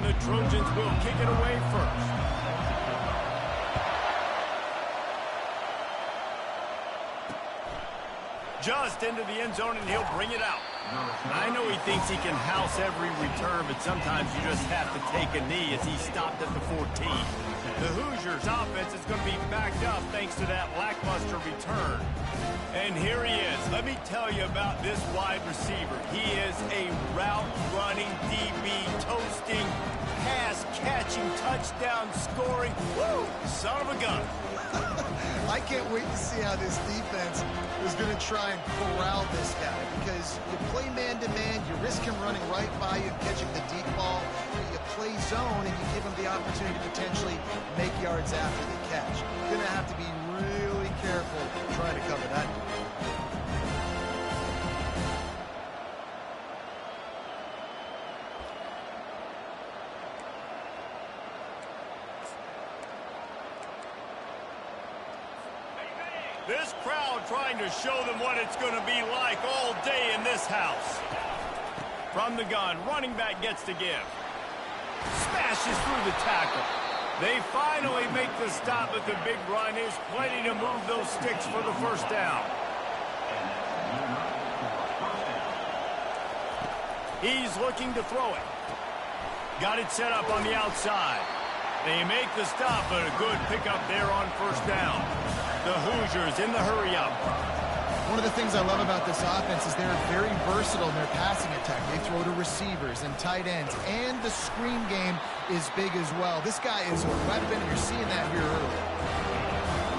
the Trojans will kick it away first. Just into the end zone, and he'll bring it out. I know he thinks he can house every return, but sometimes you just have to take a knee as he stopped at the 14. The Hoosiers' offense is going to be backed up thanks to that lackluster return. And here he is. Let me tell you about this wide receiver. He is a route-running DB, toasting, pass-catching, touchdown-scoring, woo, son of a gun. I can't wait to see how this defense is going to try and corral this guy, because you play man-to-man, you risk him running right by you and catching the deep ball. You play zone, and you give him the opportunity to potentially make yards after the catch. You're going to have to be really careful trying to cover that. This crowd trying to show them what it's going to be like all day in this house. From the gun, running back gets to give. Smashes through the tackle. They finally make the stop, but the big run is plenty to move those sticks for the first down. He's looking to throw it. Got it set up on the outside. They make the stop, but a good pickup there on first down. The Hoosiers in the hurry-up. One of the things I love about this offense is they're very versatile in their passing attack. They throw to receivers and tight ends, and the screen game is big as well. This guy is a weapon, and you're seeing that here early.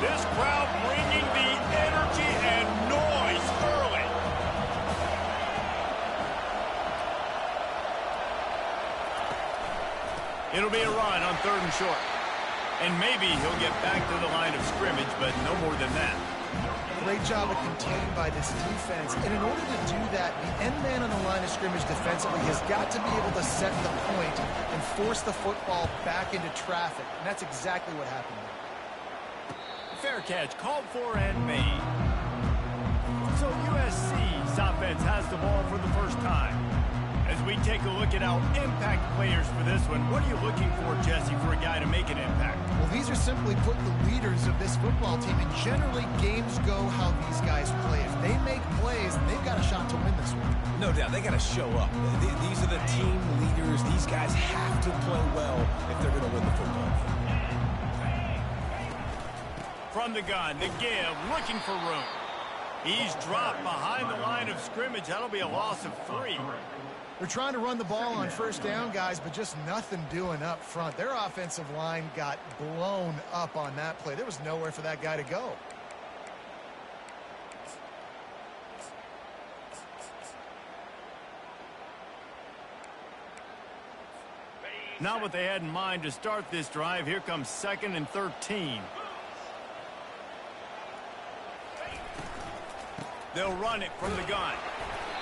This crowd bringing the energy and noise early. It'll be a run on 3rd and short. And maybe he'll get back to the line of scrimmage, but no more than that. Great job of containing by this defense. And in order to do that, the end man on the line of scrimmage defensively has got to be able to set the point and force the football back into traffic. And that's exactly what happened there. Fair catch, called for and made. So USC's offense has the ball for the first time. As we take a look at our impact players for this one, what are you looking for, Jesse, for a guy to make an impact? Well, these are simply put the leaders of this football team, and generally games go how these guys play. If they make plays, they've got a shot to win this one. No doubt, they got to show up. These are the team leaders. These guys have to play well if they're going to win the football game. From the gun, the give, looking for room. He's dropped behind the line of scrimmage. That'll be a loss of 3. They're trying to run the ball on first down, guys, but just nothing doing up front. Their offensive line got blown up on that play. There was nowhere for that guy to go. Not what they had in mind to start this drive. Here comes 2nd and 13. They'll run it from the gun.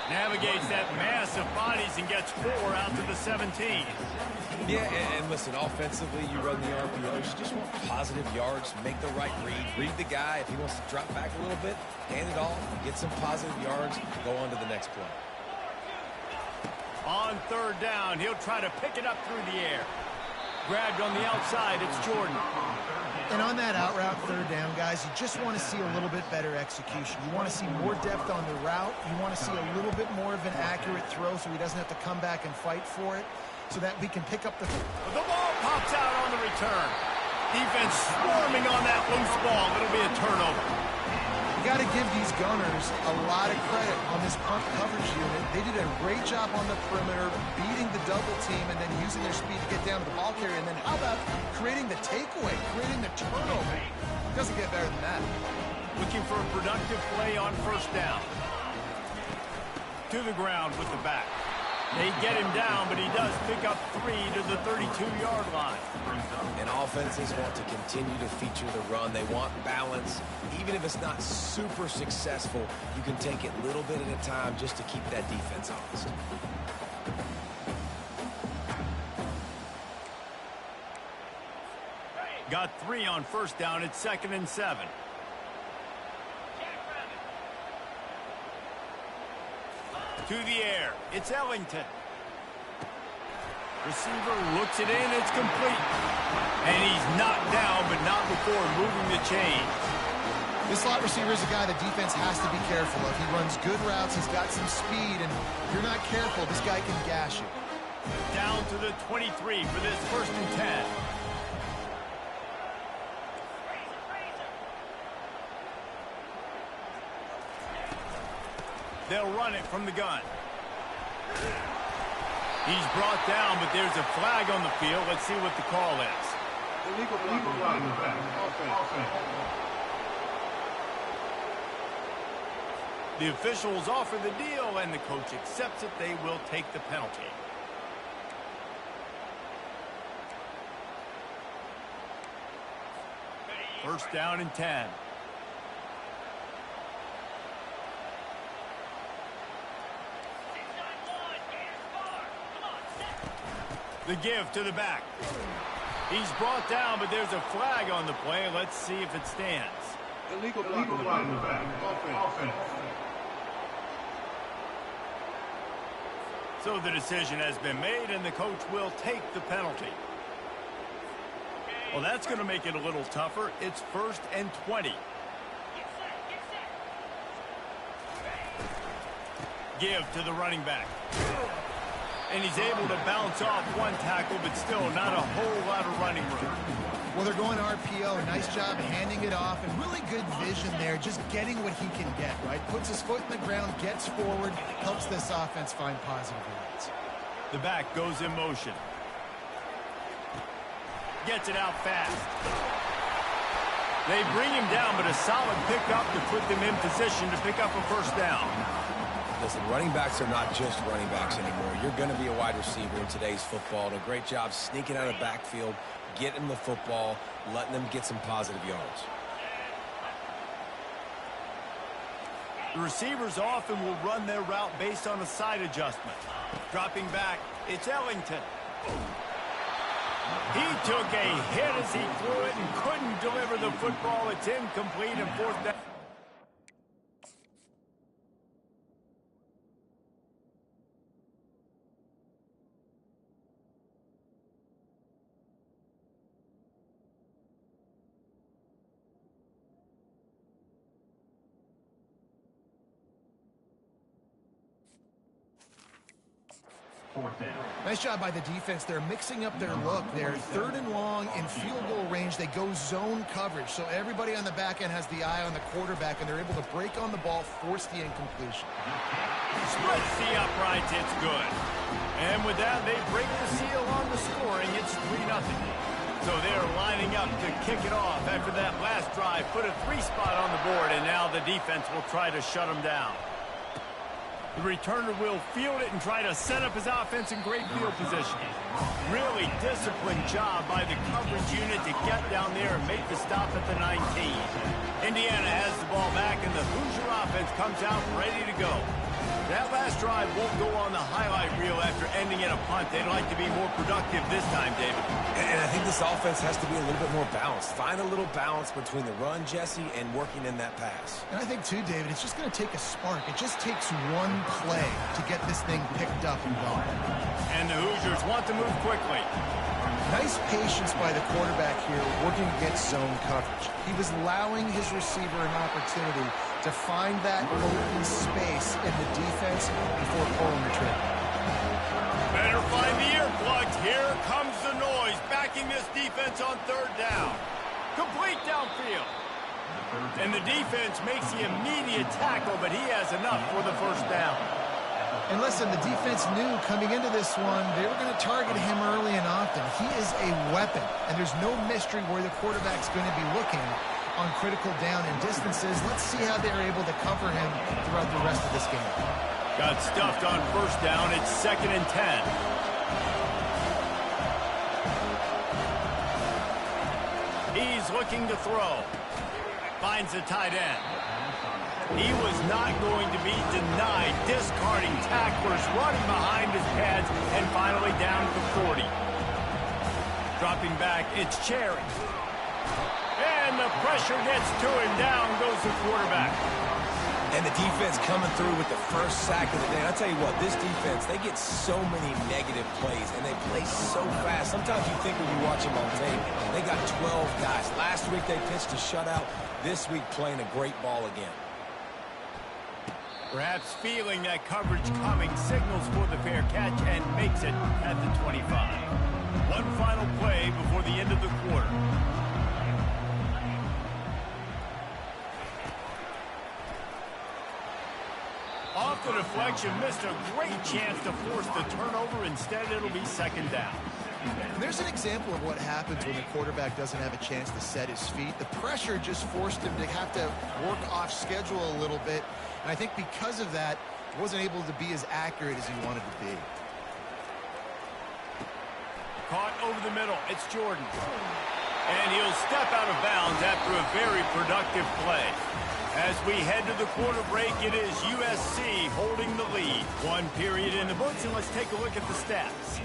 Navigates that mass of bodies and gets 4 out to the 17. Yeah, and listen, offensively, you run the RPOs. You just want positive yards, make the right read. Read the guy. If he wants to drop back a little bit, hand it off, get some positive yards, go on to the next play. On 3rd down, he'll try to pick it up through the air. Grabbed on the outside, it's Jordan. And on that out route 3rd down, guys, you just want to see a little bit better execution. You want to see more depth on the route. You want to see a little bit more of an accurate throw so he doesn't have to come back and fight for it, so that we can pick up the... The ball pops out on the return. Defense swarming on that loose ball. It'll be a turnover. You got to give these gunners a lot of credit on this punt coverage unit. They did a great job on the perimeter, beating the double team and then using their speed to get down to the ball carrier. And then how about creating the takeaway, creating the turnover? It doesn't get better than that. Looking for a productive play on 1st down. To the ground with the back. They get him down, but he does pick up 3 to the 32-yard line. And offenses want to continue to feature the run. They want balance. Even if it's not super successful, you can take it little bit at a time just to keep that defense honest. Got 3 on 1st down. It's 2nd and 7. To the air. It's Ellington. Receiver looks it in, it's complete. And he's knocked down, but not before moving the chains. This slot receiver is a guy the defense has to be careful of. He runs good routes, he's got some speed, and if you're not careful, this guy can gash you. Down to the 23 for this 1st and 10. They'll run it from the gun. He's brought down, but there's a flag on the field. Let's see what the call is. Illegal flag. Offense. The officials offer the deal, and the coach accepts it. They will take the penalty. First down and 10. The give to the back. He's brought down, but there's a flag on the play. Let's see if it stands. Illegal flag. Offense. So the decision has been made, and the coach will take the penalty. Well, that's going to make it a little tougher. It's 1st and 20. Give to the running back. And he's able to bounce off one tackle, but still not a whole lot of running room. Well, they're going RPO. Nice job handing it off, and really good vision there, just getting what he can get, right? Puts his foot in the ground, gets forward, helps this offense find positive yards. The back goes in motion. Gets it out fast. They bring him down, but a solid pickup to put them in position to pick up a 1st down. Listen, running backs are not just running backs anymore. You're going to be a wide receiver in today's football. And a great job sneaking out of the backfield, getting the football, letting them get some positive yards. The receivers often will run their route based on a side adjustment. Dropping back, it's Ellington. He took a hit as he threw it and couldn't deliver the football. It's incomplete and 4th down. Nice job by the defense. They're mixing up their look. They're 3rd and long in field goal range. They go zone coverage. So everybody on the back end has the eye on the quarterback, and they're able to break on the ball, force the incompletion. Splits the uprights. It's good. And with that, they break the seal on the scoring. It's 3-0. So they're lining up to kick it off after that last drive. Put a 3 spot on the board, and now the defense will try to shut them down. The returner will field it and try to set up his offense in great field position. Really disciplined job by the coverage unit to get down there and make the stop at the 19. Indiana has the ball back, and the Hoosier offense comes out ready to go. That last drive won't go on the highlight reel after ending in a punt. They'd like to be more productive this time, David. And I think this offense has to be a little bit more balanced. Find a little balance between the run, Jesse, and working in that pass. And I think, too, David, it's just going to take a spark. It just takes one play to get this thing picked up and going. And the Hoosiers want to move quickly. Nice patience by the quarterback here, working against zone coverage. He was allowing his receiver an opportunity to find that open space in the defense before pulling the trigger. Better find the earplugs. Here comes the noise, backing this defense on 3rd down. Complete downfield. And the defense makes the immediate tackle, but he has enough for the 1st down. And listen, the defense knew coming into this one, they were going to target him early and often. He is a weapon, and there's no mystery where the quarterback's going to be looking on critical down and distances. Let's see how they're able to cover him throughout the rest of this game. Got stuffed on 1st down. It's 2nd and 10. He's looking to throw. Finds the tight end. He was not going to be denied, discarding tacklers, running behind his pads, and finally down to 40. Dropping back, it's Cherry. And the pressure gets to him. Down goes the quarterback. And the defense coming through with the first sack of the day. And I'll tell you what, this defense, they get so many negative plays, and they play so fast. Sometimes you think when you watch them on tape, they got 12 guys. Last week they pitched a shutout. This week playing a great ball again. Perhaps feeling that coverage coming, signals for the fair catch and makes it at the 25. One final play before the end of the quarter. Off the deflection, missed a great chance to force the turnover. Instead, it'll be second down. And there's an example of what happens when the quarterback doesn't have a chance to set his feet. The pressure just forced him to have to work off schedule a little bit. And I think because of that, he wasn't able to be as accurate as he wanted to be. Caught over the middle. It's Jordan. And he'll step out of bounds after a very productive play. As we head to the quarter break, it is USC holding the lead. One period in the books, and let's take a look at the stats.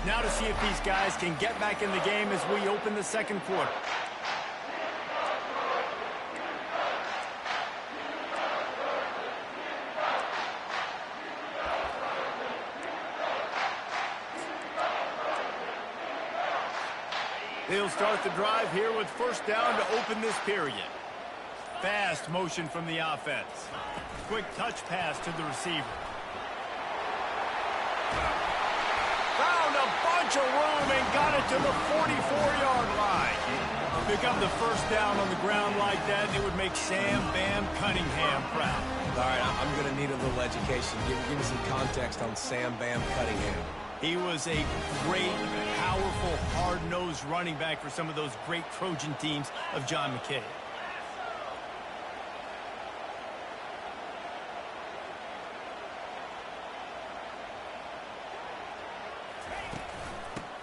Now to see if these guys can get back in the game as we open the second quarter. They'll start the drive here with first down to open this period. Fast motion from the offense. Quick touch pass to the receiver. Found a bunch of room and got it to the 44-yard line. Pick up the first down on the ground like that, it would make Sam Bam Cunningham proud. All right, I'm going to need a little education. Give me some context on Sam Bam Cunningham. He was a great, powerful, hard-nosed running back for some of those great Trojan teams of John McKay.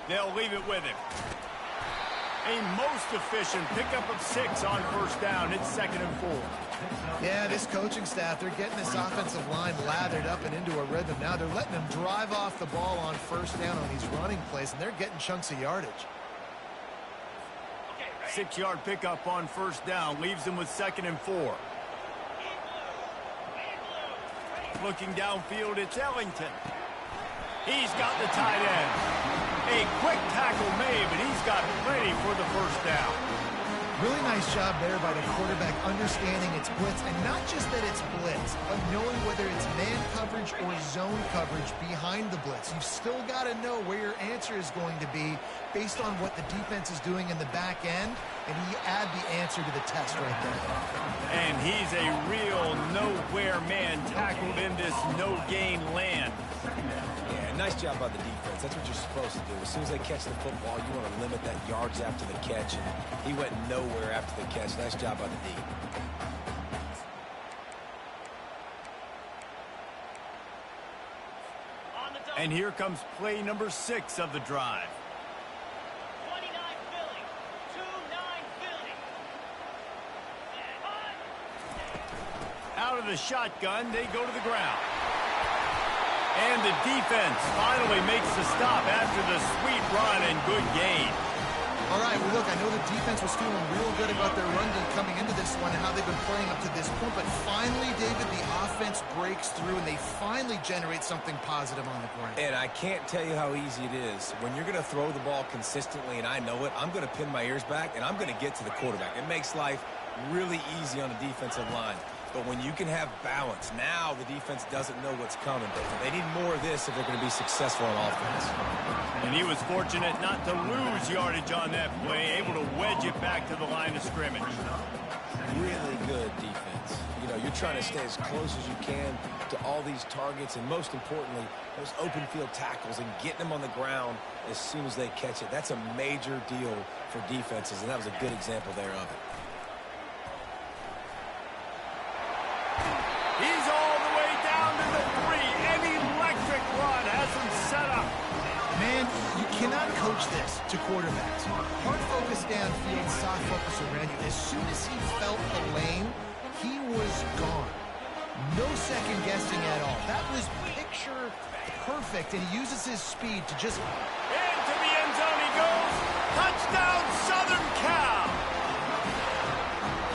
They'll leave it with him. A most efficient pickup of 6 on first down. It's 2nd and 4. Yeah, this coaching staff, they're getting this offensive line lathered up and into a rhythm. Now they're letting them drive off the ball on first down on these running plays, and they're getting chunks of yardage. 6-yard pickup on first down leaves them with 2nd and 4. Looking downfield, it's Ellington. He's got the tight end. A quick tackle made, but he's got plenty for the first down. Really nice job there by the quarterback understanding it's blitz, and not just that it's blitz, but knowing whether it's man coverage or zone coverage behind the blitz. You've still got to know where your answer is going to be based on what the defense is doing in the back end, and you add the answer to the test right there. And he's a real nowhere man tackled in this no-gain land. Yeah, nice job by the defense. That's what you're supposed to do. As soon as they catch the football, you want to limit that yards after the catch. And he went nowhere after the catch. Nice job by the D. And here comes play number 6 of the drive. 29 Philly. 2-9 Philly. Out of the shotgun, they go to the ground. And the defense finally makes the stop after the sweet run and good gain. All right, well, look, I know the defense was feeling real good about their run game coming into this one and how they've been playing up to this point, but finally, David, the offense breaks through and they finally generate something positive on the ground. And I can't tell you how easy it is. When you're going to throw the ball consistently, and I know it, I'm going to pin my ears back, and I'm going to get to the quarterback. It makes life really easy on the defensive line. But when you can have balance, now the defense doesn't know what's coming. They need more of this if they're going to be successful on offense. And he was fortunate not to lose yardage on that play, able to wedge it back to the line of scrimmage. Really good defense. You know, you're trying to stay as close as you can to all these targets, and most importantly, those open field tackles and getting them on the ground as soon as they catch it. That's a major deal for defenses, and that was a good example there of it. He's all the way down to the 3. An electric run has him set up. Man, you cannot coach this to quarterbacks. Hard focus downfield, soft focus around you. As soon as he felt the lane, he was gone. No second guessing at all. That was picture perfect, and he uses his speed to just... Into the end zone he goes. Touchdown, Southern Cal!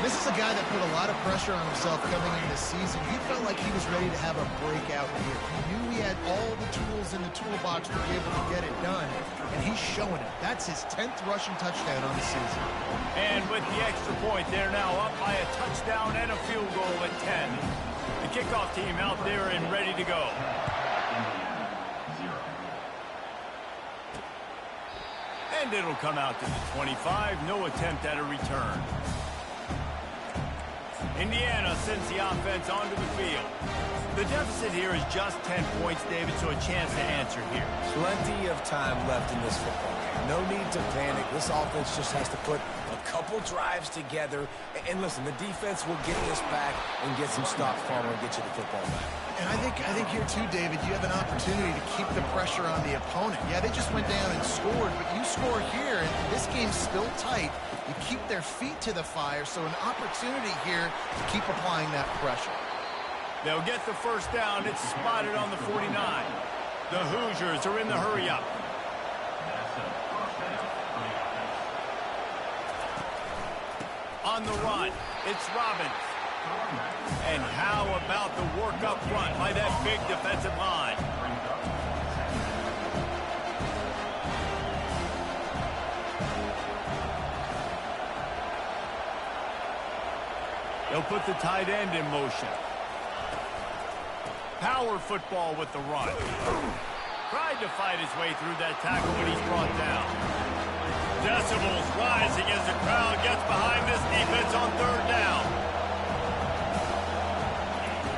This is a guy that put a lot of pressure on himself coming into this season. He felt like he was ready to have a breakout year. He knew he had all the tools in the toolbox to be able to get it done, and he's showing it. That's his 10th rushing touchdown on the season. And with the extra point, they're now up by a touchdown and a field goal at 10. The kickoff team out there and ready to go. And it'll come out to the 25. No attempt at a return. Indiana sends the offense onto the field. The deficit here is just 10 points, David, so a chance to answer here. Plenty of time left in this football game. No need to panic. This offense just has to put a couple drives together. And listen, the defense will get this back and get some stops, Palmer, and get you the football back. And I think here too, David, you have an opportunity to keep the pressure on the opponent. Yeah, they just went down and scored, but you score here, and this game's still tight. You keep their feet to the fire, so an opportunity here to keep applying that pressure. They'll get the first down. It's spotted on the 49. The Hoosiers are in the hurry-up. On the run, it's Robbins. And how about the work up front by that big defensive line? They'll put the tight end in motion. Power football with the run. Tried to fight his way through that tackle, but he's brought down. Decibels rising as the crowd gets behind this defense on third down.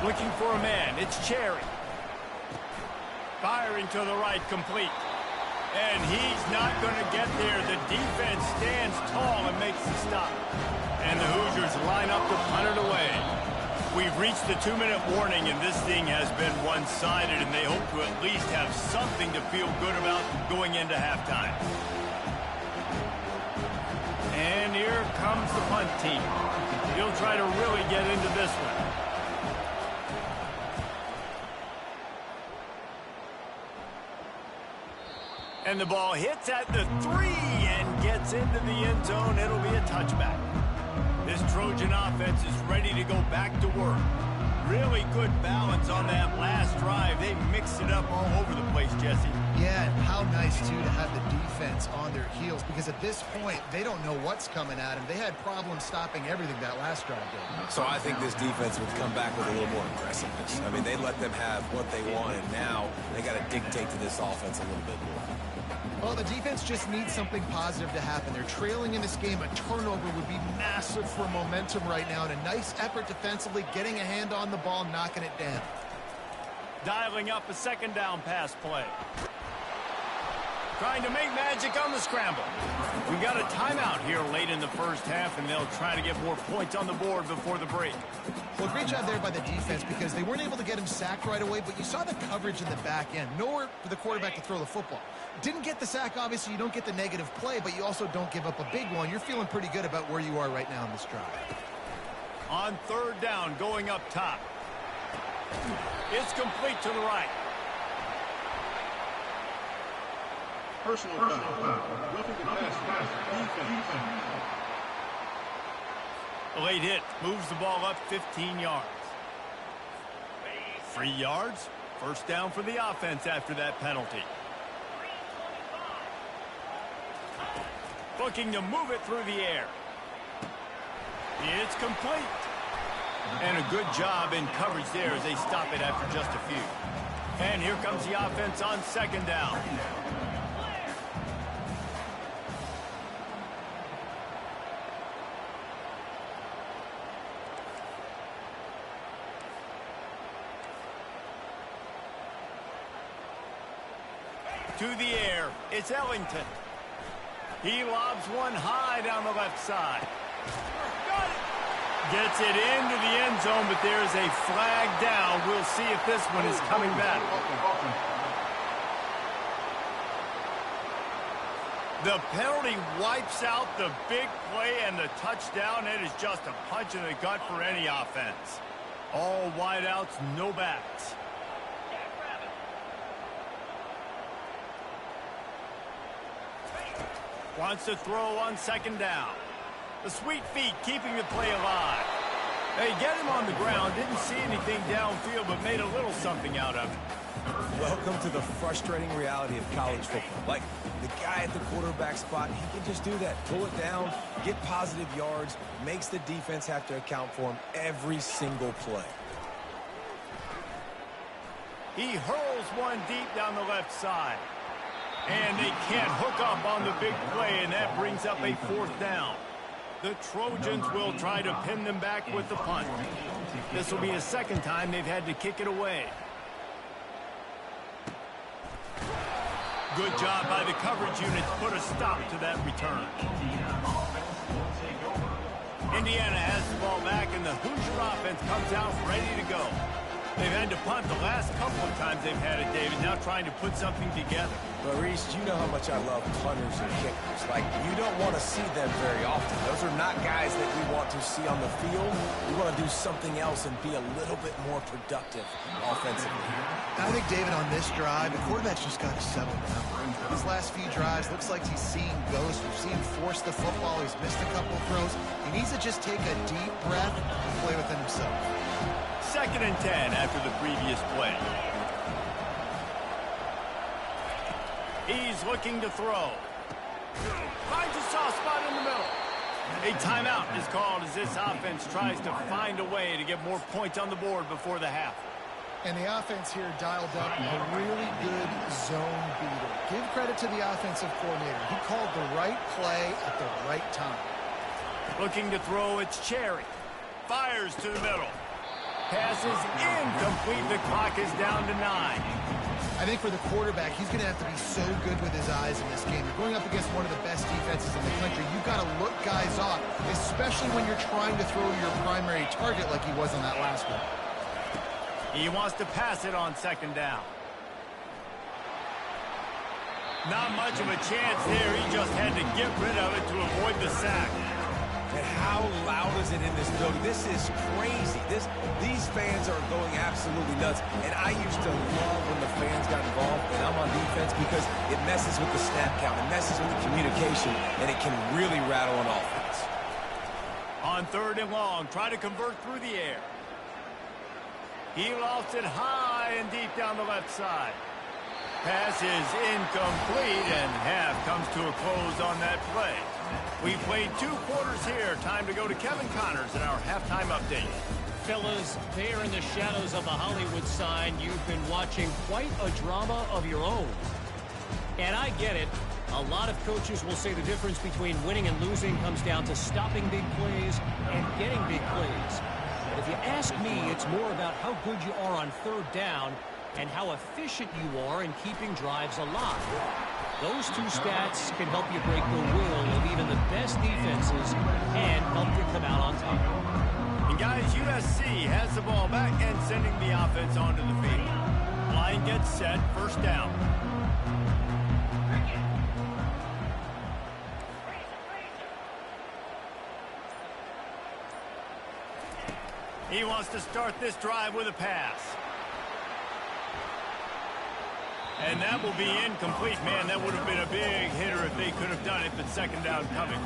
Looking for a man. It's Cherry. Firing to the right, complete. And he's not going to get there. The defense stands tall and makes the stop. And the Hoosiers line up to punt it away. We've reached the 2-minute warning, and this thing has been one-sided, and they hope to at least have something to feel good about going into halftime. And here comes the punt team. He'll try to really get into this one. And the ball hits at the 3 and gets into the end zone. It'll be a touchback. This Trojan offense is ready to go back to work. Really good balance on that last drive. They mixed it up all over the place, Jesse. Yeah, and how nice, too, to have the defense on their heels, because at this point, they don't know what's coming at them. They had problems stopping everything that last drive did. So I think this defense would come back with a little more aggressiveness. I mean, they let them have what they wanted. Now they got to dictate to this offense a little bit more. Well, the defense just needs something positive to happen. They're trailing in this game. A turnover would be massive for momentum right now, and a nice effort defensively, getting a hand on the ball, knocking it down. Dialing up a second down pass play. Trying to make magic on the scramble. We got a timeout here late in the first half, and they'll try to get more points on the board before the break. Well, great job there by the defense, because they weren't able to get him sacked right away, but you saw the coverage in the back end. Nowhere for the quarterback to throw the football. Didn't get the sack, obviously. You don't get the negative play, but you also don't give up a big one. You're feeling pretty good about where you are right now in this drive. On third down, going up top. It's complete to the right. Personal foul. Roughing the pass. Defense. A late hit moves the ball up 15 yards. 3 yards. First down for the offense after that penalty. Looking to move it through the air. It's complete. And a good job in coverage there as they stop it after just a few. And here comes the offense on second down. To the air, it's Ellington. He lobs one high down the left side. Got it. Gets it into the end zone, but there's a flag down. We'll see if this one is coming back. The penalty wipes out the big play and the touchdown. It is just a punch in the gut for any offense. All wideouts, no backs. Wants to throw on second down. The sweet feet keeping the play alive. They get him on the ground. Didn't see anything downfield, but made a little something out of it. Welcome to the frustrating reality of college football. Like, the guy at the quarterback spot, he can just do that. Pull it down, get positive yards, makes the defense have to account for him every single play. He hurls one deep down the left side. And they can't hook up on the big play, and that brings up a fourth down. The Trojans will try to pin them back with the punt. This will be the second time they've had to kick it away. Good job by the coverage unit to put a stop to that return. Indiana has the ball back, and the Hoosier offense comes out ready to go. They've had to punt the last couple of times they've had it, David, now trying to put something together. But, Reese, you know how much I love punters and kickers. Like, you don't want to see them very often. Those are not guys that we want to see on the field. We want to do something else and be a little bit more productive offensively. I think, David, on this drive, the quarterback's just got to settle down. His last few drives, looks like he's seeing ghosts. We've seen him force the football. He's missed a couple of throws. He needs to just take a deep breath and play within himself. 2nd and 10 after the previous play. He's looking to throw. Finds a soft spot in the middle. A timeout is called as this offense tries to find a way to get more points on the board before the half. And the offense here dialed up a really good zone beater. Give credit to the offensive coordinator. He called the right play at the right time. Looking to throw, it's Cherry. Fires to the middle. Pass is incomplete. The clock is down to 9. I think for the quarterback, he's going to have to be so good with his eyes in this game. You're going up against one of the best defenses in the country. You've got to look guys off, especially when you're trying to throw your primary target like he was on that last one. He wants to pass it on 2nd down. Not much of a chance there. He just had to get rid of it to avoid the sack. And how loud is it in this building? This is crazy. These fans are going absolutely nuts. And I used to love when the fans got involved, and I'm on defense, because it messes with the snap count. It messes with the communication, and it can really rattle an offense. On 3rd and long, try to convert through the air. He lost it high and deep down the left side. Pass is incomplete, and half comes to a close on that play. We played 2 quarters here. Time to go to Kevin Connors in our halftime update. Fellas, there in the shadows of the Hollywood sign, you've been watching quite a drama of your own. And I get it. A lot of coaches will say the difference between winning and losing comes down to stopping big plays and getting big plays. But if you ask me, it's more about how good you are on 3rd down and how efficient you are in keeping drives alive. Those 2 stats can help you break the will of even the best defenses and help you come out on top. And guys, USC has the ball back and sending the offense onto the field. Line gets set, 1st down. He wants to start this drive with a pass. And that will be incomplete. Man, that would have been a big hitter if they could have done it, but 2nd down coming.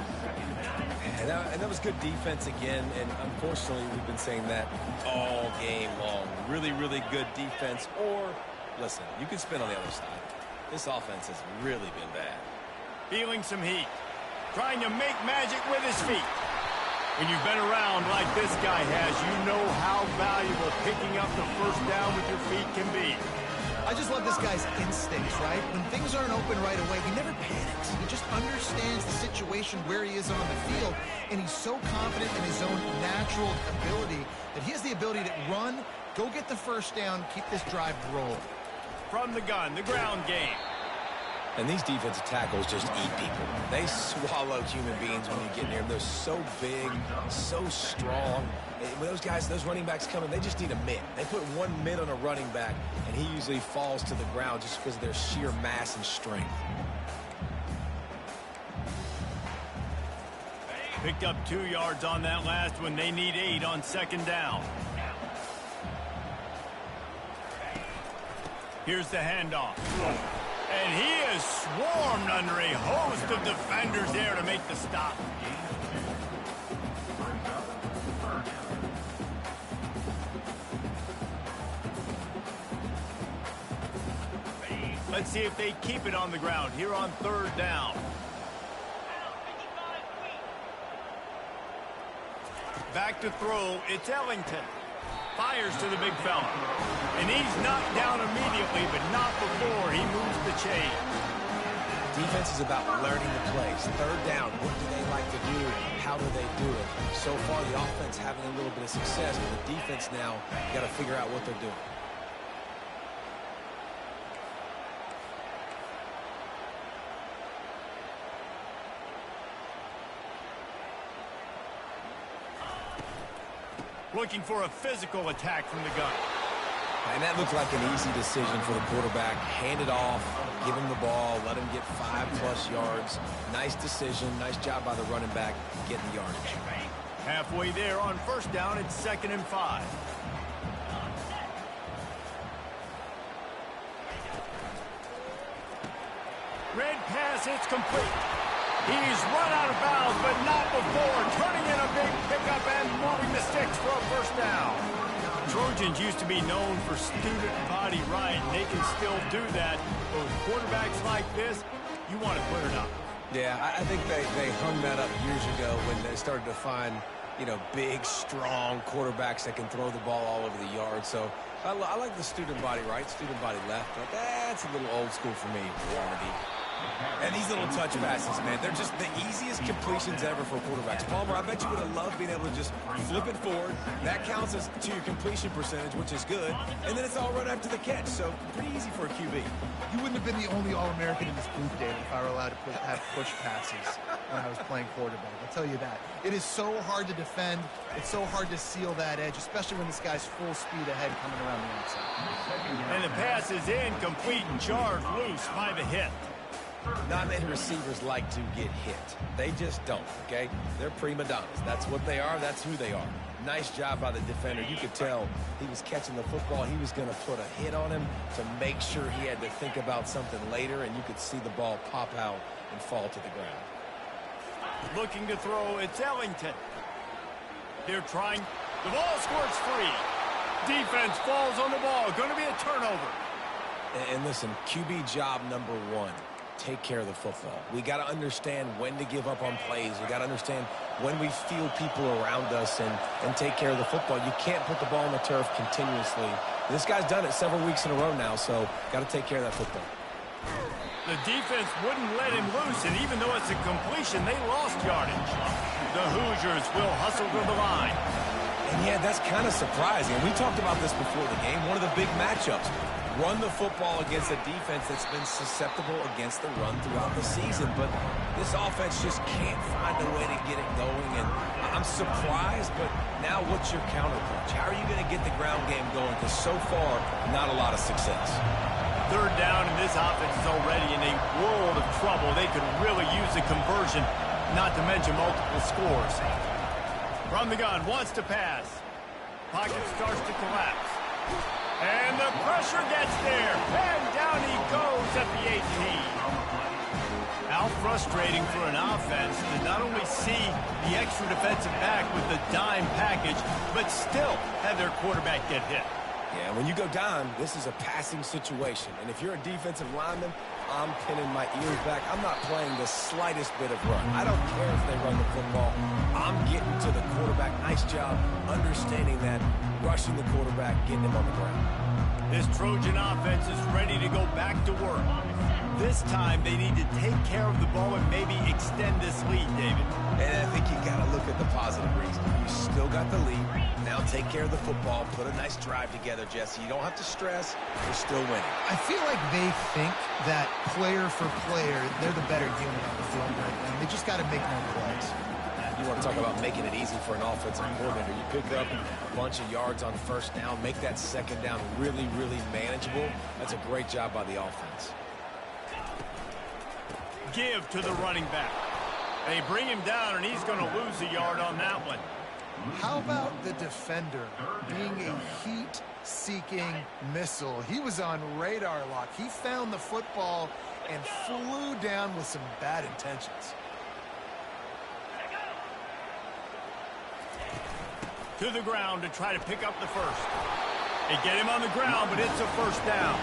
And that was good defense again, and unfortunately we've been saying that all game long. Really, really good defense. Or, listen, you can spin on the other side. This offense has really been bad. Feeling some heat. Trying to make magic with his feet. When you've been around like this guy has, you know how valuable picking up the 1st down with your feet can be. I just love this guy's instincts, right? When things aren't open right away, he never panics. He just understands the situation where he is on the field, and he's so confident in his own natural ability that he has the ability to run, go get the 1st down, keep this drive rolling. From the gun, the ground game. And these defensive tackles just eat people. They swallow human beings when you get near them. They're so big, so strong. And when those guys, those running backs come in, they just need a mitt. They put 1 mitt on a running back, and he usually falls to the ground just because of their sheer mass and strength. Picked up 2 yards on that last one. They need 8 on 2nd down. Here's the handoff. And he is swarmed under a host of defenders there to make the stop. Let's see if they keep it on the ground here on 3rd down. Back to throw, it's Ellington. Fires to the big fella. And he's knocked down immediately, but not before he moves the chain. Defense is about learning the plays. 3rd down, what do they like to do? How do they do it? So far, the offense having a little bit of success, but the defense now got to figure out what they're doing. Looking for a physical attack from the gun. And that looked like an easy decision for the quarterback. Hand it off, give him the ball, let him get 5+ yards. Nice decision. Nice job by the running back getting the yardage. Halfway there on 1st down, it's 2nd and 5. Red pass, it's complete. He's run out of bounds, but not before turning in a big pickup and moving the sticks for a 1st down. Trojans used to be known for student body right, and they can still do that. But with quarterbacks like this, you want to clear it up. Yeah, I think they hung that up years ago when they started to find, you know, big, strong quarterbacks that can throw the ball all over the yard. So I like the student body right, student body left. But that's a little old school for me, reality. And these little touch passes, man, they're just the easiest completions ever for quarterbacks. Palmer, I bet you would have loved being able to just flip it forward. That counts as to your completion percentage, which is good. And then it's all run after the catch, so pretty easy for a QB. You wouldn't have been the only All-American in this booth, David, if I were allowed to have push passes when I was playing quarterback. I'll tell you that. It is so hard to defend. It's so hard to seal that edge, especially when this guy's full speed ahead coming around the outside. And the pass is incomplete and charged loose by the hit. Not many receivers like to get hit. They just don't, okay? They're prima donnas. That's what they are. That's who they are. Nice job by the defender. You could tell he was catching the football. He was going to put a hit on him to make sure he had to think about something later, and you could see the ball pop out and fall to the ground. Looking to throw, it's Ellington. They're trying. The ball squirts free. Defense falls on the ball. Going to be a turnover. And listen, QB job number 1. Take care of the football. We got to understand when to give up on plays. We got to understand when we feel people around us and take care of the football. You can't put the ball on the turf continuously. This guy's done it several weeks in a row now, so got to take care of that football. The defense wouldn't let him loose, and even though it's a completion, they lost yardage. The Hoosiers will hustle to the line. And yeah, that's kind of surprising. We talked about this before the game. One of the big matchups. Run the football against a defense that's been susceptible against the run throughout the season. But this offense just can't find a way to get it going. And I'm surprised, but now what's your counterpunch? How are you going to get the ground game going? Because so far, not a lot of success. 3rd down, and this offense is already in a world of trouble. They could really use a conversion, not to mention multiple scores. From the gun, wants to pass. Pocket starts to collapse. And the pressure gets there. And down he goes at the 18. How frustrating for an offense to not only see the extra defensive back with the dime package, but still have their quarterback get hit. Yeah, when you go down, this is a passing situation. And if you're a defensive lineman, I'm pinning my ears back. I'm not playing the slightest bit of run. I don't care if they run the football. I'm getting to the quarterback. Nice job understanding that, rushing the quarterback, getting him on the ground. This Trojan offense is ready to go back to work. This time, they need to take care of the ball and maybe extend this lead, David. And I think you got to look at the positive reason. You still got the lead. Now take care of the football. Put a nice drive together, Jesse. You don't have to stress. You're still winning. I feel like they think that player for player, they're the better unit on the field right now. They just got to make more plays. You want to talk about making it easy for an offensive coordinator. You pick up a bunch of yards on 1st down, make that 2nd down really, really manageable. That's a great job by the offense. Give to the running back. They bring him down, and he's going to lose a yard on that one. How about the defender being a heat-seeking missile? He was on radar lock. He found the football and flew down with some bad intentions. To the ground to try to pick up the first. They get him on the ground, but it's a first down.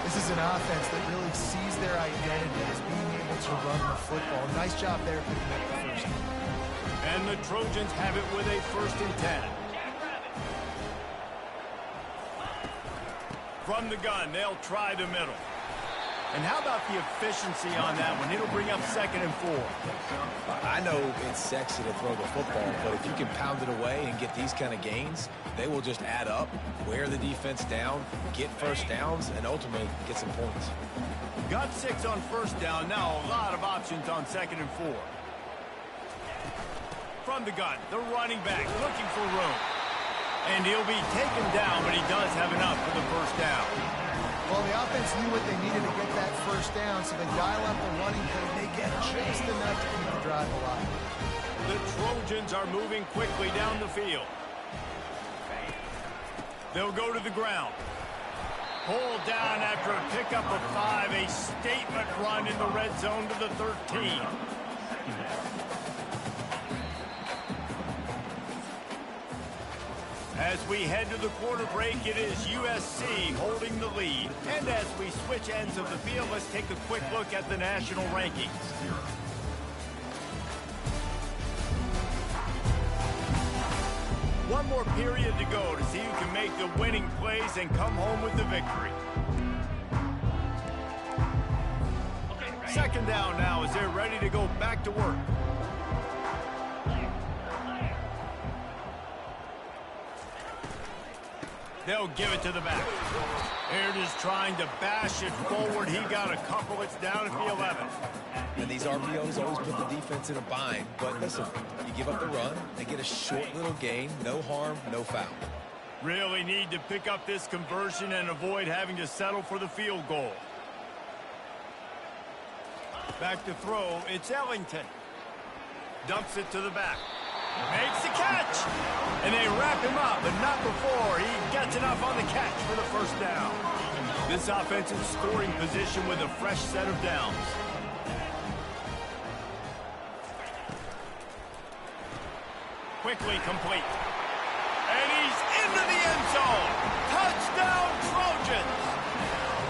This is an offense that really sees their identity as being able to run the football. Nice job there picking up the first. And the Trojans have it with a 1st and 10. From the gun, they'll try the middle. And how about the efficiency on that one? It'll bring up 2nd and 4. I know it's sexy to throw the football, but if you can pound it away and get these kind of gains, they will just add up, wear the defense down, get first downs, and ultimately get some points. Got 6 on 1st down. Now a lot of options on 2nd and 4. From the gun, the running back looking for room. And he'll be taken down, but he does have enough for the 1st down. Well, the offense knew what they needed to get that 1st down, so they dial up the running play. They get just enough to keep the drive alive. The Trojans are moving quickly down the field. They'll go to the ground. Pulled down after a pickup of 5. A statement run in the red zone to the 13. As we head to the quarter break, it is USC holding the lead. And as we switch ends of the field, let's take a quick look at the national rankings. One more period to go to see who can make the winning plays and come home with the victory. 2nd down now as they're ready to go back to work. They'll give it to the back. Here it is trying to bash it forward. He got a couple. It's down at the 11. And these RPOs always put the defense in a bind. But listen, you give up the run, they get a short little gain, no harm, no foul. Really need to pick up this conversion and avoid having to settle for the field goal. Back to throw, it's Ellington. Dumps it to the back. Makes the catch. And they wrap him up, but not before he gets enough on the catch for the 1st down. This offensive scoring position with a fresh set of downs. Quickly complete. And he's into the end zone. Touchdown, Trojans.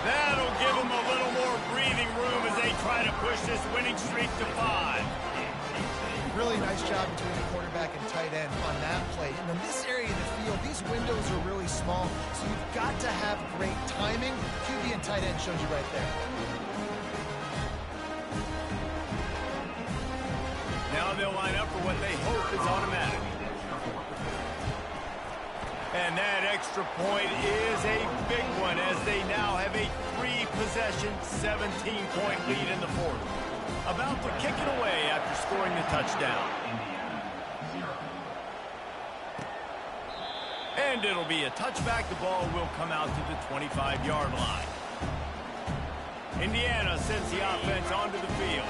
That'll give them a little more breathing room as they try to push this winning streak to 5. Really nice job between the quarterback and tight end on that play. And in this area of the field, these windows are really small, so you've got to have great timing. QB and tight end shows you right there. Now they'll line up for what they hope is automatic. And that extra point is a big one as they now have a 3-possession, 17-point lead in the 4th. About to kick it away after scoring the touchdown. And it'll be a touchback. The ball will come out to the 25-yard line. Indiana sends the offense onto the field.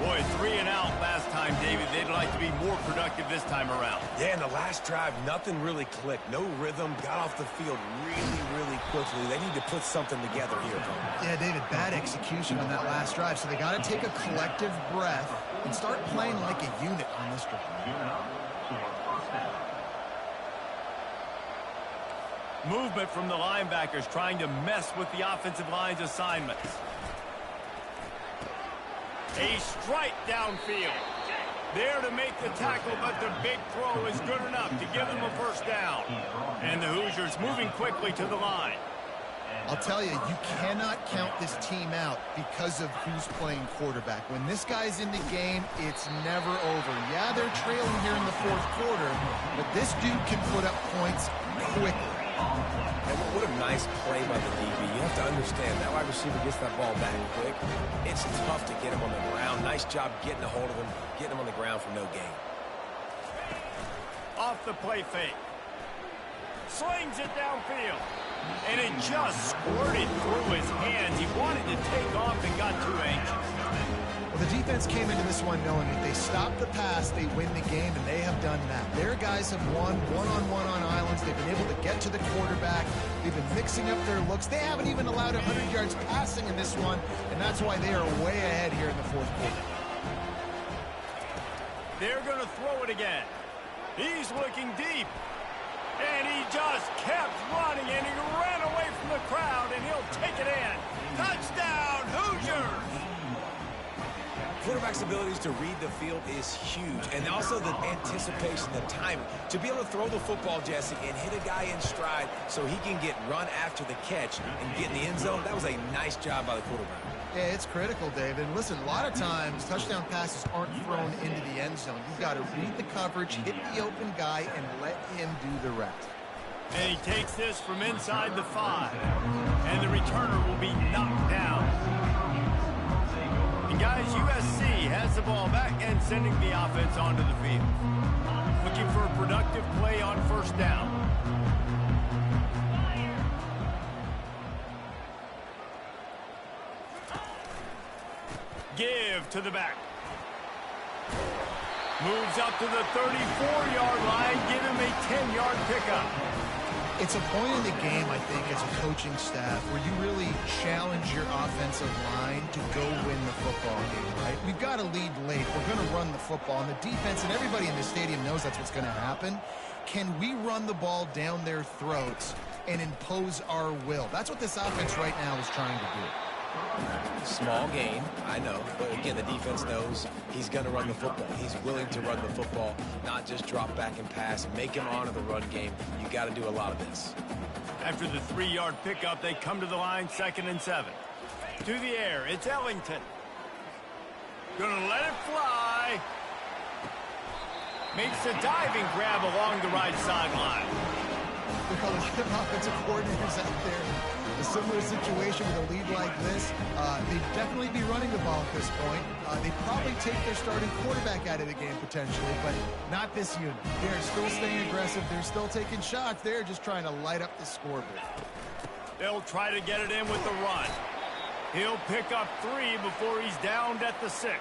Boy, 3 and out last time, David. They'd like to be more productive this time around. Yeah, in the last drive, nothing really clicked. No rhythm, got off the field really quickly. They need to put something together here. Yeah, David, bad execution on that last drive, so they got to take a collective breath and start playing like a unit on this drive. Movement from the linebackers trying to mess with the offensive line's assignments. A strike downfield. There to make the tackle, but the big throw is good enough to give them a 1st down. And the Hoosiers moving quickly to the line. I'll tell you, you cannot count this team out because of who's playing quarterback. When this guy's in the game, it's never over. Yeah, they're trailing here in the 4th quarter, but this dude can put up points quickly. And what a nice play by the DB. You have to understand, that wide receiver gets that ball back quick. It's tough to get him on the ground. Nice job getting a hold of him, getting him on the ground for no gain. Off the play fake. Slings it downfield. And it just squirted through his hands. He wanted to take off and got too anxious. Well, the defense came into this one knowing if they stop the pass, they win the game, and they have done that. Their guys have won one-on-one on islands. They've been able to get to the quarterback. They've been mixing up their looks. They haven't even allowed 100 yards passing in this one, and that's why they are way ahead here in the fourth quarter. They're going to throw it again. He's looking deep. And he just kept running, and he ran away from the crowd, and he'll take it in. Touchdown, Hoosiers! Quarterback's abilities to read the field is huge, and also the anticipation, the timing. To be able to throw the football, Jesse, and hit a guy in stride so he can get run after the catch and get in the end zone, that was a nice job by the quarterback. Yeah, it's critical, David. Listen, a lot of times touchdown passes aren't thrown into the end zone. You've got to read the coverage, hit the open guy, and let him do the rest. And he takes this from inside the 5. And the returner will be knocked down. And guys, USC has the ball back and sending the offense onto the field. Looking for a productive play on first down. Give to the back. Moves up to the 34-yard line. Give him a 10-yard pickup. It's a point in the game, I think, as a coaching staff where you really challenge your offensive line to go win the football game, right? We've got to lead late. We're going to run the football. And the defense and everybody in the stadium knows that's what's going to happen. Can we run the ball down their throats and impose our will? That's what this offense right now is trying to do. Small gain, I know, but again, the defense knows he's going to run the football. He's willing to run the football, not just drop back and pass, make him honor the run game. You got to do a lot of this. After the 3-yard pickup, they come to the line, 2nd and 7. To the air, it's Ellington. Gonna let it fly. Makes a diving grab along the right sideline. There are a lot of offensive coordinators out there. A similar situation with a lead like this, they'd definitely be running the ball at this point. They'd probably take their starting quarterback out of the game potentially, but not this unit. They're still staying aggressive. They're still taking shots. They're just trying to light up the scoreboard. They'll try to get it in with the run. He'll pick up 3 before he's downed at the 6.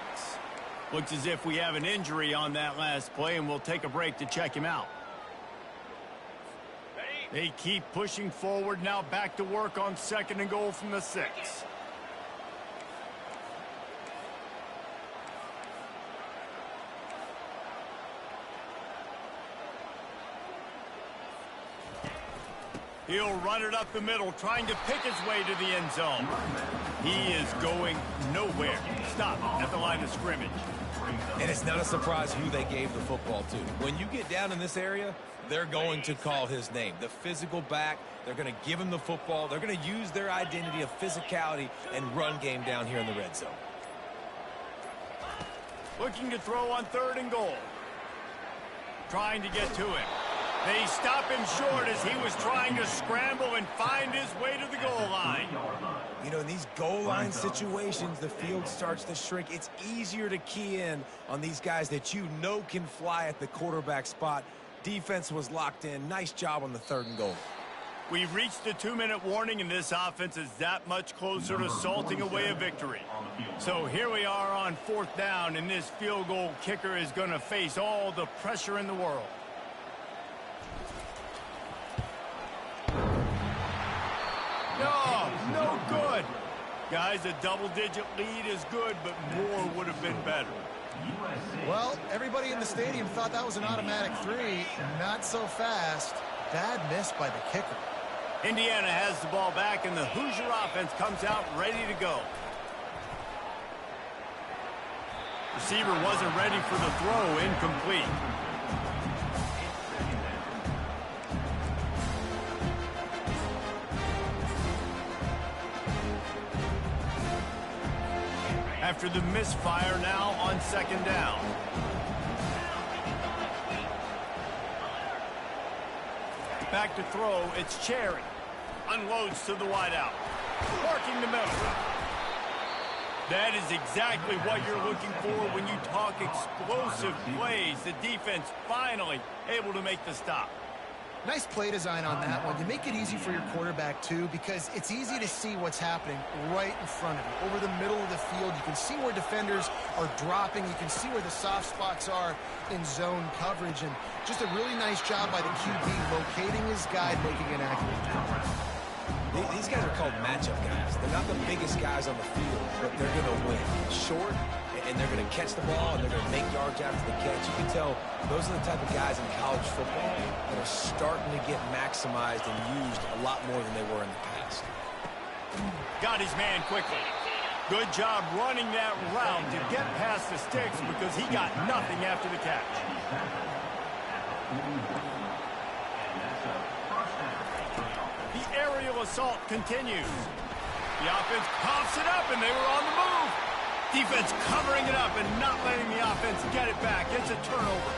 Looks as if we have an injury on that last play, and we'll take a break to check him out. They keep pushing forward, now back to work on 2nd and goal from the 6. He'll run it up the middle, trying to pick his way to the end zone. He is going nowhere. Stop at the line of scrimmage. And it's not a surprise who they gave the football to. When you get down in this area, they're going to call his name. The physical back, they're going to give him the football. They're going to use their identity of physicality and run game down here in the red zone. Looking to throw on 3rd and goal. Trying to get to him. They stop him short as he was trying to scramble and find his way to the goal line. You know, in these goal line situations, the field starts to shrink. It's easier to key in on these guys that you know can fly at the quarterback spot. Defense was locked in. Nice job on the 3rd and goal. We've reached the 2-minute warning, and this offense is that much closer to salting away a victory. So here we are on 4th down, and this field goal kicker is going to face all the pressure in the world. No good. Guys, a double-digit lead is good, but more would have been better. Well, everybody in the stadium thought that was an automatic 3. Not so fast. Bad miss by the kicker. Indiana has the ball back, and the Hoosier offense comes out ready to go. Receiver wasn't ready for the throw, incomplete. After the misfire, now on 2nd down. Back to throw, it's Cherry. Unloads to the wideout. Working the middle. That is exactly what you're looking for when you talk explosive plays. The defense finally able to make the stop. Nice play design on that one. You make it easy for your quarterback, too, because it's easy to see what's happening right in front of you. Over the middle of the field, you can see where defenders are dropping. You can see where the soft spots are in zone coverage. And just a really nice job by the QB locating his guy, making an accurate throw. These guys are called matchup guys. They're not the biggest guys on the field, but they're going to win. Short, and they're going to catch the ball, and they're going to make yards after the catch. You can tell those are the type of guys in college football that are starting to get maximized and used a lot more than they were in the past. Got his man quickly. Good job running that route to get past the sticks because he got nothing after the catch. The aerial assault continues. The offense pops it up, and they were on the move. Defense covering it up and not letting the offense get it back. It's a turnover.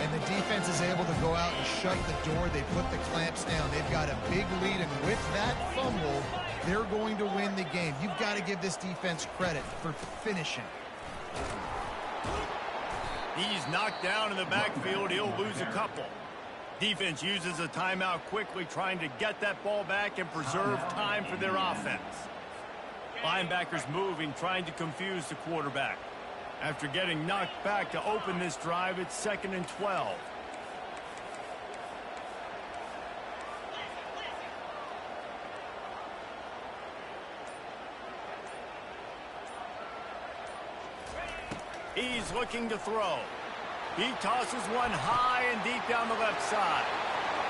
And the defense is able to go out and shut the door. They put the clamps down. They've got a big lead, and with that fumble, they're going to win the game. You've got to give this defense credit for finishing. He's knocked down in the backfield. He'll lose a couple. Defense uses a timeout quickly, trying to get that ball back and preserve time for their offense. Linebackers moving, trying to confuse the quarterback. After getting knocked back to open this drive, it's 2nd and 12. He's looking to throw. He tosses one high and deep down the left side.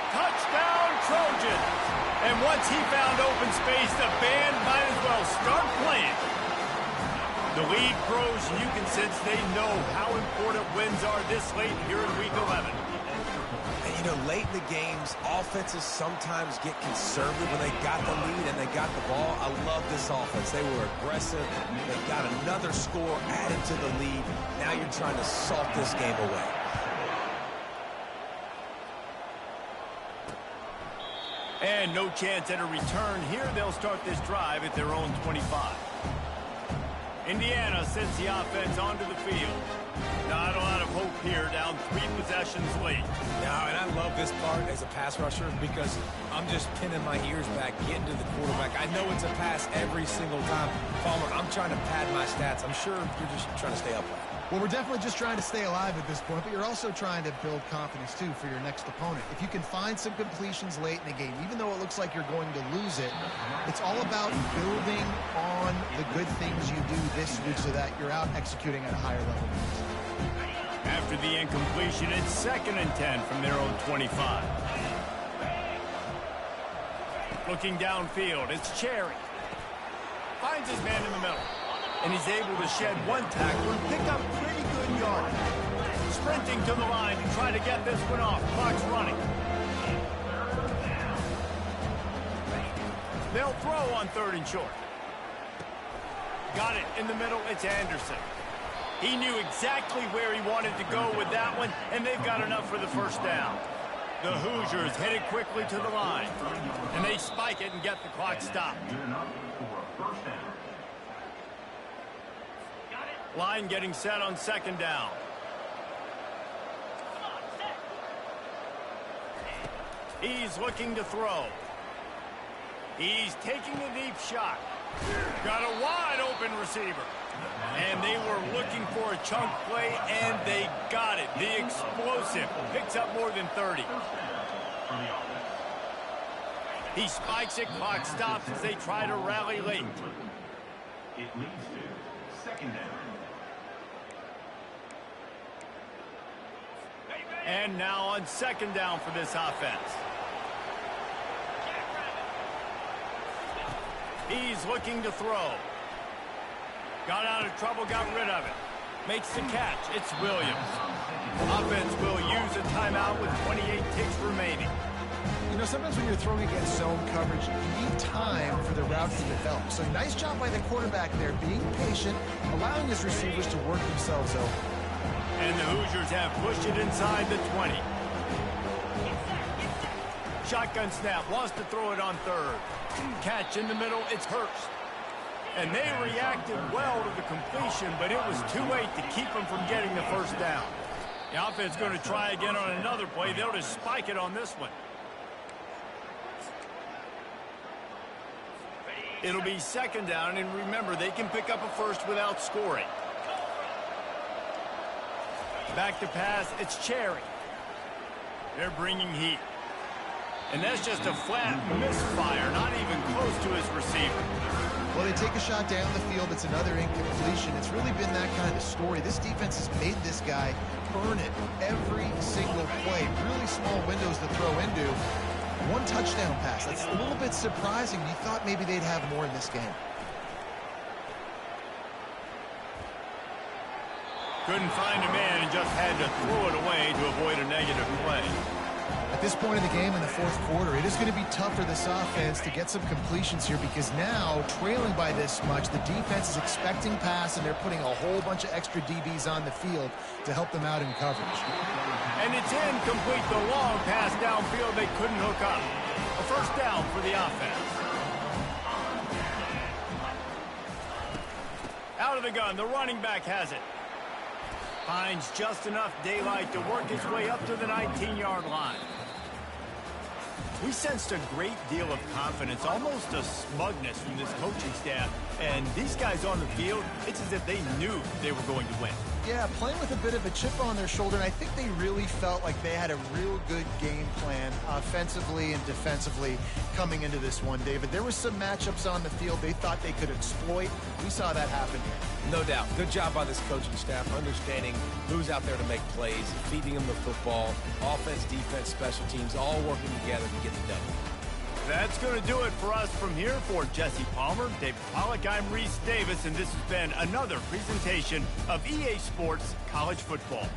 Touchdown, Trojans! And once he found open space, the band might as well start playing. The lead grows, and you can sense they know how important wins are this late here in Week 11. And, you know, late in the games, offenses sometimes get conservative when they got the lead and they got the ball. I love this offense. They were aggressive. They got another score added to the lead. Now you're trying to salt this game away. And no chance at a return here. They'll start this drive at their own 25. Indiana sends the offense onto the field. Not a lot of hope here, down 3 possessions late. Now, and I love this part as a pass rusher because I'm just pinning my ears back, getting to the quarterback. I know it's a pass every single time. Palmer, I'm trying to pad my stats. I'm sure you're just trying to stay upright. Well, we're definitely just trying to stay alive at this point, but you're also trying to build confidence, too, for your next opponent. If you can find some completions late in the game, even though it looks like you're going to lose it, it's all about building on the good things you do this week so that you're out executing at a higher level. After the incompletion, it's 2nd and 10 from their own 25. Looking downfield, it's Cherry. Finds his man in the middle. And he's able to shed one tackle and pick up pretty good yardage. Sprinting to the line to try to get this one off. Clock's running. They'll throw on 3rd and short. Got it in the middle. It's Anderson. He knew exactly where he wanted to go with that one, and they've got enough for the first down. The Hoosiers headed quickly to the line, and they spike it and get the clock stopped. Line getting set on 2nd down. He's looking to throw. He's taking the deep shot. Got a wide open receiver. And they were looking for a chunk play, and they got it. The explosive picks up more than 30. He spikes it. Clock stops as they try to rally late. It leads to 2nd down. And now on 2nd down for this offense. He's looking to throw. Got out of trouble, got rid of it. Makes the catch. It's Williams. Offense will use a timeout with 28 ticks remaining. You know, sometimes when you're throwing against zone coverage, you need time for the route to develop. So nice job by the quarterback there, being patient, allowing his receivers to work themselves over. And the Hoosiers have pushed it inside the 20. Shotgun snap, wants to throw it on 3rd. Catch in the middle, it's Hurst. And they reacted well to the completion, but it was too late to keep them from getting the first down. The offense going to try again on another play. They'll just spike it on this one. It'll be second down, and remember, they can pick up a first without scoring. Back to pass, it's Cherry. They're bringing heat. And that's just a flat misfire, not even close to his receiver. Well, they take a shot down the field. It's another incompletion. It's really been that kind of story. This defense has made this guy earn it every single play. Really small windows to throw into. One touchdown pass. That's a little bit surprising. You thought maybe they'd have more in this game. Couldn't find a man and just had to throw it away to avoid a negative play. At this point in the game in the fourth quarter, it is going to be tough for this offense to get some completions here because now, trailing by this much, the defense is expecting pass, and they're putting a whole bunch of extra DBs on the field to help them out in coverage. And it's incomplete. The long pass downfield they couldn't hook up. A first down for the offense. Out of the gun, the running back has it. Finds just enough daylight to work his way up to the 19-yard line. We sensed a great deal of confidence, almost a smugness from this coaching staff. And these guys on the field, it's as if they knew they were going to win. Yeah, playing with a bit of a chip on their shoulder, and I think they really felt like they had a real good game plan offensively and defensively coming into this one, David. There were some matchups on the field they thought they could exploit. We saw that happen here. No doubt. Good job by this coaching staff, understanding who's out there to make plays, feeding them the football, offense, defense, special teams, all working together to get the W. That's going to do it for us from here. For Jesse Palmer, David Pollack, I'm Reese Davis, and this has been another presentation of EA Sports College Football.